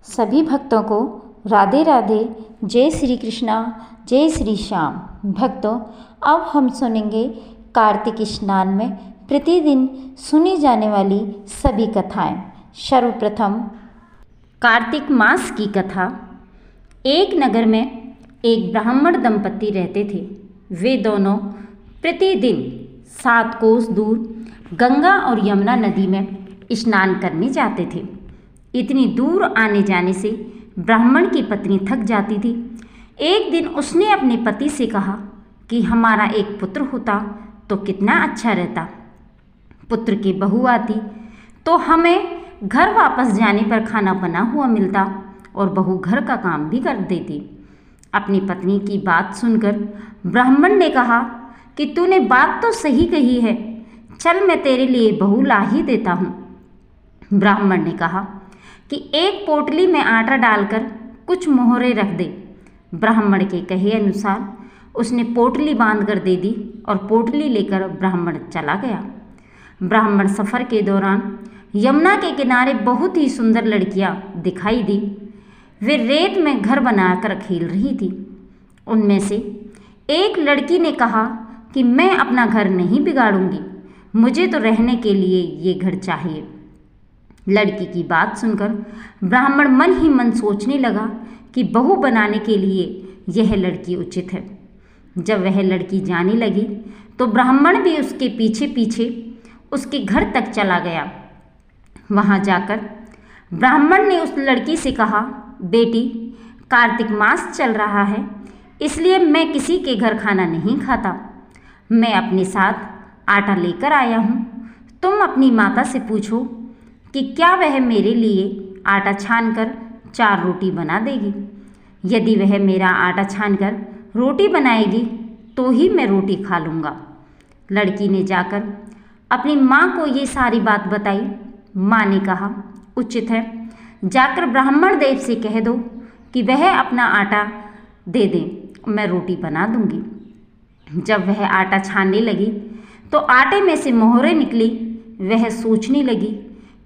सभी भक्तों को राधे राधे। जय श्री कृष्णा, जय श्री श्याम। भक्तों, अब हम सुनेंगे कार्तिक स्नान में प्रतिदिन सुनी जाने वाली सभी कथाएं। सर्वप्रथम कार्तिक मास की कथा। एक नगर में एक ब्राह्मण दंपति रहते थे। वे दोनों प्रतिदिन 7 कोस दूर गंगा और यमुना नदी में स्नान करने जाते थे। इतनी दूर आने जाने से ब्राह्मण की पत्नी थक जाती थी। एक दिन उसने अपने पति से कहा कि हमारा एक पुत्र होता तो कितना अच्छा रहता। पुत्र की बहू आती तो हमें घर वापस जाने पर खाना बना हुआ मिलता और बहू घर का काम भी कर देती। अपनी पत्नी की बात सुनकर ब्राह्मण ने कहा कि तूने बात तो सही कही है, चल मैं तेरे लिए बहू ला ही देता हूँ। ब्राह्मण ने कहा कि एक पोटली में आटा डालकर कुछ मोहरे रख दे। ब्राह्मण के कहे अनुसार उसने पोटली बांध कर दे दी और पोटली लेकर ब्राह्मण चला गया। ब्राह्मण सफ़र के दौरान यमुना के किनारे बहुत ही सुंदर लड़कियां दिखाई दी। वे रेत में घर बनाकर खेल रही थी। उनमें से एक लड़की ने कहा कि मैं अपना घर नहीं बिगाड़ूंगी, मुझे तो रहने के लिए ये घर चाहिए। लड़की की बात सुनकर ब्राह्मण मन ही मन सोचने लगा कि बहू बनाने के लिए यह लड़की उचित है। जब वह लड़की जाने लगी तो ब्राह्मण भी उसके पीछे पीछे उसके घर तक चला गया। वहां जाकर ब्राह्मण ने उस लड़की से कहा, बेटी, कार्तिक मास चल रहा है, इसलिए मैं किसी के घर खाना नहीं खाता। मैं अपने साथ आटा लेकर आया हूँ। तुम अपनी माता से पूछो कि क्या वह मेरे लिए आटा छानकर 4 रोटी बना देगी। यदि वह मेरा आटा छानकर रोटी बनाएगी तो ही मैं रोटी खा लूँगा। लड़की ने जाकर अपनी माँ को ये सारी बात बताई। माँ ने कहा, उचित है, जाकर ब्राह्मण देव से कह दो कि वह अपना आटा दे दें, मैं रोटी बना दूँगी। जब वह आटा छानने लगी तो आटे में से मोहरें निकली। वह सोचने लगी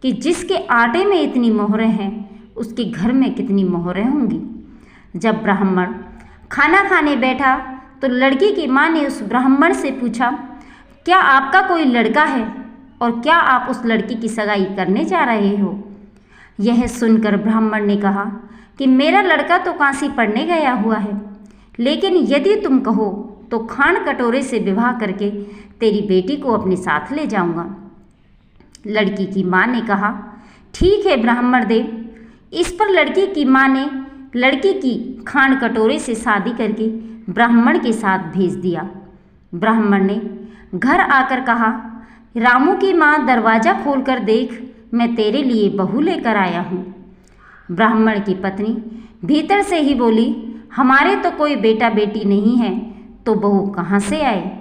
कि जिसके आटे में इतनी मोहरें हैं उसके घर में कितनी मोहरें होंगी। जब ब्राह्मण खाना खाने बैठा तो लड़की की माँ ने उस ब्राह्मण से पूछा, क्या आपका कोई लड़का है और क्या आप उस लड़की की सगाई करने जा रहे हो। यह सुनकर ब्राह्मण ने कहा कि मेरा लड़का तो काशी पढ़ने गया हुआ है, लेकिन यदि तुम कहो तो खान कटोरे से विवाह करके तेरी बेटी को अपने साथ ले जाऊंगा। लड़की की माँ ने कहा, ठीक है ब्राह्मण देव। इस पर लड़की की माँ ने लड़की की खान कटोरे से शादी करके ब्राह्मण के साथ भेज दिया। ब्राह्मण ने घर आकर कहा, रामू की माँ, दरवाज़ा खोलकर देख, मैं तेरे लिए बहू लेकर आया हूँ। ब्राह्मण की पत्नी भीतर से ही बोली, हमारे तो कोई बेटा बेटी नहीं है तो बहू कहाँ से आए।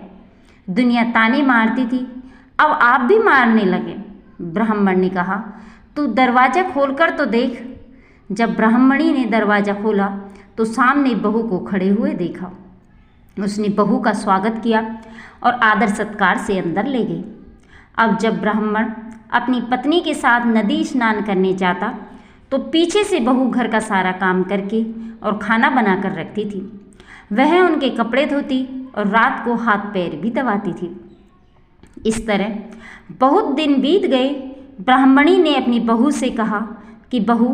दुनिया ताने मारती थी, अब आप भी मारने लगे। ब्राह्मण ने कहा, तू दरवाज़ा खोलकर तो देख। जब ब्राह्मणी ने दरवाज़ा खोला तो सामने बहू को खड़े हुए देखा। उसने बहू का स्वागत किया और आदर सत्कार से अंदर ले गई। अब जब ब्राह्मण अपनी पत्नी के साथ नदी स्नान करने जाता तो पीछे से बहू घर का सारा काम करके और खाना बनाकर रखती थी। वह उनके कपड़े धोती और रात को हाथ पैर भी दबाती थी। इस तरह बहुत दिन बीत गए। ब्राह्मणी ने अपनी बहू से कहा कि बहू,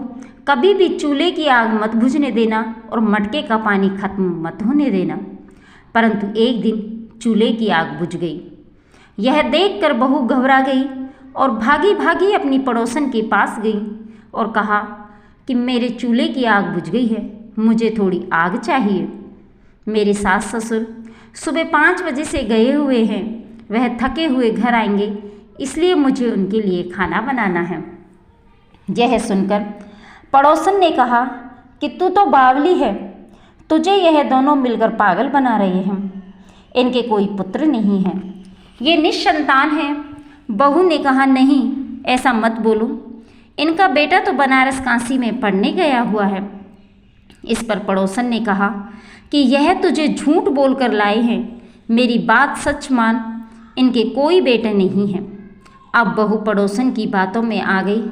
कभी भी चूल्हे की आग मत बुझने देना और मटके का पानी खत्म मत होने देना। परंतु एक दिन चूल्हे की आग बुझ गई। यह देखकर बहू घबरा गई और भागी भागी अपनी पड़ोसन के पास गई और कहा कि मेरे चूल्हे की आग बुझ गई है, मुझे थोड़ी आग चाहिए। मेरे सास ससुर सुबह 5 बजे से गए हुए हैं, वह थके हुए घर आएंगे, इसलिए मुझे उनके लिए खाना बनाना है। यह सुनकर पड़ोसन ने कहा कि तू तो बावली है, तुझे यह दोनों मिलकर पागल बना रहे हैं। इनके कोई पुत्र नहीं है, ये निसंतान है। बहू ने कहा, नहीं, ऐसा मत बोलो, इनका बेटा तो बनारस काशी में पढ़ने गया हुआ है। इस पर पड़ोसन ने कहा कि यह तुझे झूठ बोलकर लाए हैं, मेरी बात सच मान, इनके कोई बेटे नहीं है। अब बहू पड़ोसन की बातों में आ गई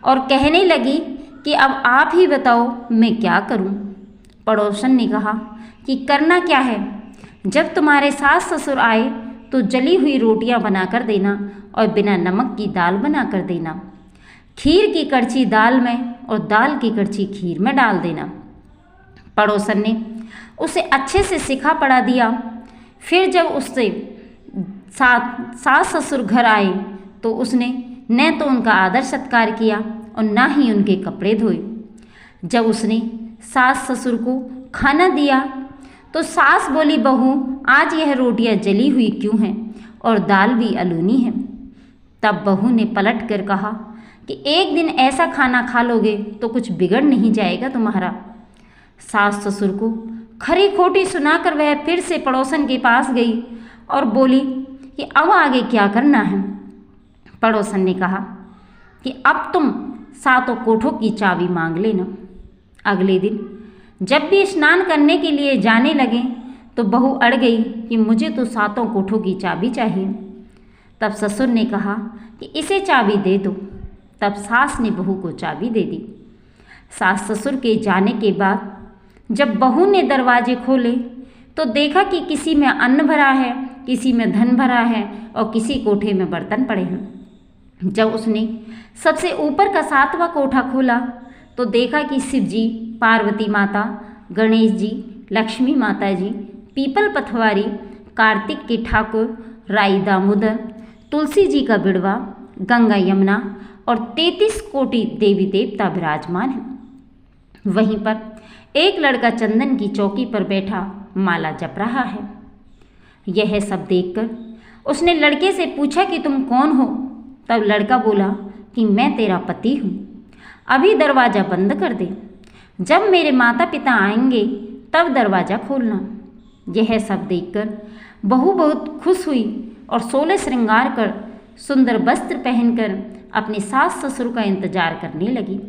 और कहने लगी कि अब आप ही बताओ मैं क्या करूं। पड़ोसन ने कहा कि करना क्या है, जब तुम्हारे सास ससुर आए तो जली हुई रोटियां बनाकर देना और बिना नमक की दाल बनाकर देना। खीर की कड़छी दाल में और दाल की कड़छी खीर में डाल देना। पड़ोसन ने उसे अच्छे से सिखा पढ़ा दिया। फिर जब उससे सास ससुर घर आए तो उसने न तो उनका आदर सत्कार किया और न ही उनके कपड़े धोए। जब उसने सास ससुर को खाना दिया तो सास बोली, बहू आज यह रोटियां जली हुई क्यों हैं और दाल भी अलूनी है। तब बहू ने पलट कर कहा कि एक दिन ऐसा खाना खा लोगे तो कुछ बिगड़ नहीं जाएगा तुम्हारा। सास ससुर को खरी खोटी सुनाकर वह फिर से पड़ोसन के पास गई और बोली कि अब आगे क्या करना है। पड़ोसन ने कहा कि अब तुम सातों कोठों की चाबी मांग लेना। अगले दिन जब भी स्नान करने के लिए जाने लगे तो बहू अड़ गई कि मुझे तो सातों कोठों की चाबी चाहिए। तब ससुर ने कहा कि इसे चाबी दे दो। तब सास ने बहू को चाबी दे दी। सास ससुर के जाने के बाद जब बहू ने दरवाजे खोले तो देखा कि किसी में अन्न भरा है, किसी में धन भरा है और किसी कोठे में बर्तन पड़े हैं। जब उसने सबसे ऊपर का 7वां कोठा खोला तो देखा कि शिव जी, पार्वती माता, गणेश जी, लक्ष्मी माता जी, पीपल पथवारी, कार्तिक के ठाकुर, राई दामोदर, तुलसी जी का बिड़वा, गंगा यमुना और 33 कोटि देवी देवता विराजमान हैं। वहीं पर एक लड़का चंदन की चौकी पर बैठा माला जप रहा है। यह सब देखकर उसने लड़के से पूछा कि तुम कौन हो। तब लड़का बोला कि मैं तेरा पति हूँ, अभी दरवाज़ा बंद कर दे, जब मेरे माता पिता आएंगे तब दरवाज़ा खोलना। यह सब देखकर बहू बहुत खुश हुई और 16 श्रृंगार कर सुंदर वस्त्र पहनकर अपने सास ससुर का इंतजार करने लगी।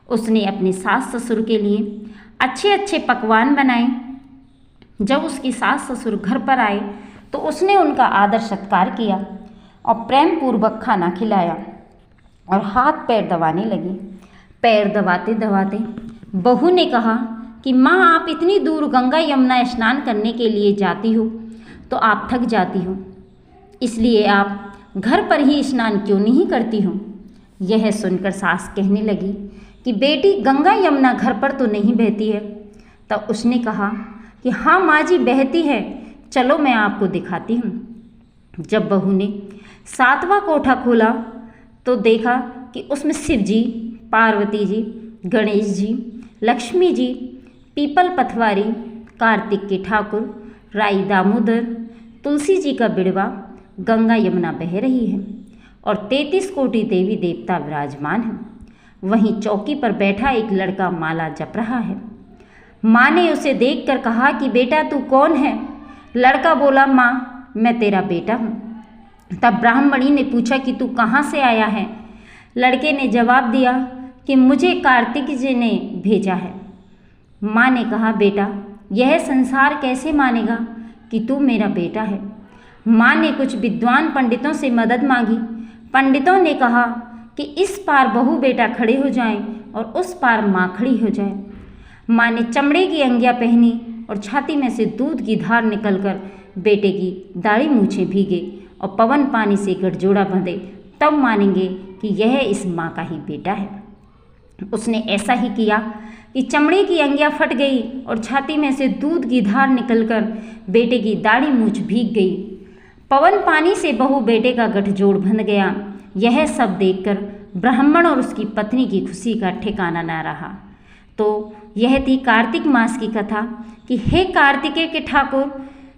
उसने अपने सास ससुर के लिए अच्छे अच्छे पकवान बनाए। जब उसकी सास ससुर घर पर आए तो उसने उनका आदर सत्कार किया और प्रेम पूर्वक खाना खिलाया और हाथ पैर दबाने लगी। पैर दबाते दबाते बहू ने कहा कि माँ, आप इतनी दूर गंगा यमुना स्नान करने के लिए जाती हो तो आप थक जाती हो, इसलिए आप घर पर ही स्नान क्यों नहीं करती हो। यह सुनकर सास कहने लगी कि बेटी, गंगा यमुना घर पर तो नहीं बहती है। तब उसने कहा कि हाँ माँ जी, बहती है, चलो मैं आपको दिखाती हूँ। जब बहू ने 7वां कोठा खोला तो देखा कि उसमें शिव जी, पार्वती जी, गणेश जी, लक्ष्मी जी, पीपल पथवारी, कार्तिक के ठाकुर, राई दामोदर, तुलसी जी का बिड़वा, गंगा यमुना बह रही है और 33 कोटि देवी देवता विराजमान हैं। वहीं चौकी पर बैठा एक लड़का माला जप रहा है। माँ ने उसे देखकर कहा कि बेटा तू कौन है। लड़का बोला, माँ मैं तेरा बेटा हूँ। तब ब्राह्मणी ने पूछा कि तू कहाँ से आया है। लड़के ने जवाब दिया कि मुझे कार्तिक जी ने भेजा है। माँ ने कहा, बेटा यह संसार कैसे मानेगा कि तू मेरा बेटा है। माँ ने कुछ विद्वान पंडितों से मदद मांगी। पंडितों ने कहा कि इस पार बहू बेटा खड़े हो जाएं और उस पार माँ खड़ी हो जाए। माँ ने चमड़े की अंगिया पहनी और छाती में से दूध की धार निकलकर बेटे की दाढ़ी मूछें भीगे और पवन पानी से गठजोड़ा बंधे, तब मानेंगे कि यह इस माँ का ही बेटा है। उसने ऐसा ही किया कि चमड़े की अंगिया फट गई और छाती में से दूध की धार निकलकर बेटे की दाढ़ी मूछ भीग गई। पवन पानी से बहू बेटे का गठजोड़ बंध गया। यह सब देखकर ब्राह्मण और उसकी पत्नी की खुशी का ठिकाना न रहा। तो यह थी कार्तिक मास की कथा कि हे कार्तिकेय के ठाकुर,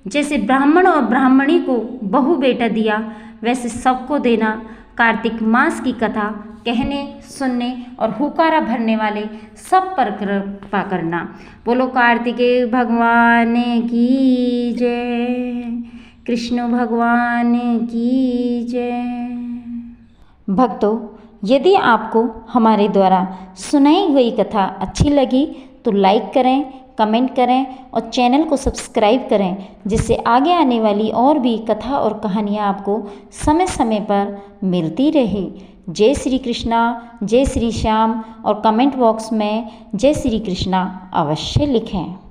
जैसे ब्राह्मण और ब्राह्मणी को बहू बेटा दिया वैसे सबको देना। कार्तिक मास की कथा कहने, सुनने और हुकारा भरने वाले सब पर कृपा करना। बोलो कार्तिकेय भगवान की जय, कृष्ण भगवान की जय। भक्तों, यदि आपको हमारे द्वारा सुनाई गई कथा अच्छी लगी तो लाइक करें, कमेंट करें और चैनल को सब्सक्राइब करें, जिससे आगे आने वाली और भी कथा और कहानियाँ आपको समय समय पर मिलती रहे। जय श्री कृष्णा, जय श्री श्याम और कमेंट बॉक्स में जय श्री कृष्णा अवश्य लिखें।